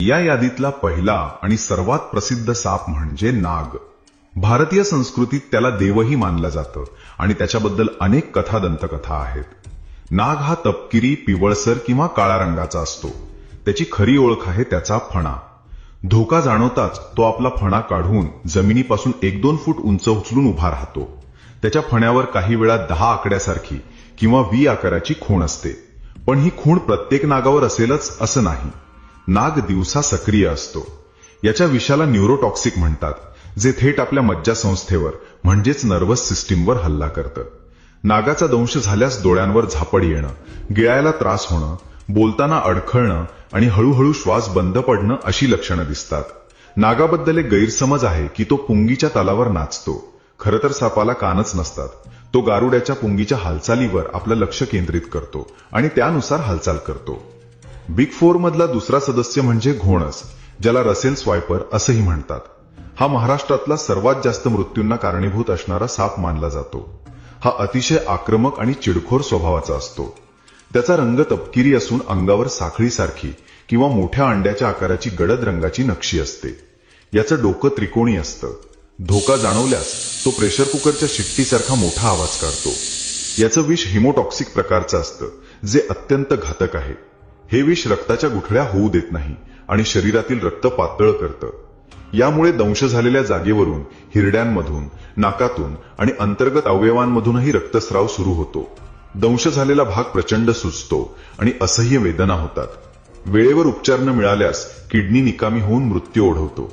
या यादीतला पहिला आणि सर्वात प्रसिद्ध साप म्हणजे नाग. भारतीय संस्कृतीत त्याला देवही मानलं जातं आणि त्याच्याबद्दल अनेक कथा दंतकथा आहेत. नाग हा तपकिरी, पिवळसर किंवा काळा रंगाचा असतो. त्याची खरी ओळख आहे त्याचा फणा. धोका जाणवताच तो आपला फणा काढून जमिनीपासून 1-2 फूट उंच उचलून उभा राहतो. त्याच्या फण्यावर काही वेळा 10 आकड्यासारखी किंवा व्ही आकाराची खूण असते. पण ही खूण प्रत्येक नागावर असेलच असं नाही. नाग दिवसा सक्रिय असतो. याच्या विषाला न्यूरोटॉक्सिक म्हणतात, जे थेट आपल्या मज्जासंस्थेवर म्हणजेच नर्व्हस सिस्टीमवर हल्ला करतं. नागाचा दंश झाल्यास डोळ्यांवर झापड येणं, गिळायला त्रास होणं, बोलताना अडखळणं आणि हळूहळू श्वास बंद पडणं अशी लक्षणं दिसतात. नागाबद्दल एक गैरसमज आहे की तो पुंगीच्या तालावर नाचतो. खरं तर सापाला कानच नसतात. तो गारुड्याच्या पुंगीच्या हालचालीवर आपलं लक्ष केंद्रित करतो आणि त्यानुसार हालचाल करतो. बिग फोर मधला दुसरा सदस्य म्हणजे घोणस, ज्याला रसेल स्वायपर असंही म्हणतात. हा महाराष्ट्रातला सर्वात जास्त मृत्यूंना कारणीभूत असणारा साप मानला जातो. हा अतिशय आक्रमक आणि चिडखोर स्वभावाचा असतो. त्याचा रंग तपकिरी असून अंगावर साखळीसारखी किंवा मोठ्या अंड्याच्या आकाराची गडद रंगाची नक्षी असते. याचं डोकं त्रिकोणी असतं. धोका जाणवल्यास तो प्रेशर कुकरच्या शिट्टीसारखा मोठा आवाज काढतो. याचं विष हिमोटॉक्सिक प्रकारचं असतं, जे अत्यंत घातक आहे. हे विष रक्ताच्या गुठळ्या होऊ देत नाही आणि शरीरातील रक्त पातळ करतं. यामुळे दंश झालेल्या जागेवरून, हिरड्यांमधून, नाकातून आणि अंतर्गत अवयवांमधूनही रक्तस्राव सुरू होतो. दंश झालेला भाग प्रचंड सुजतो आणि असह्य वेदना होतात. वेळेवर उपचार न मिळाल्यास किडनी निकामी होऊन मृत्यू ओढवतो.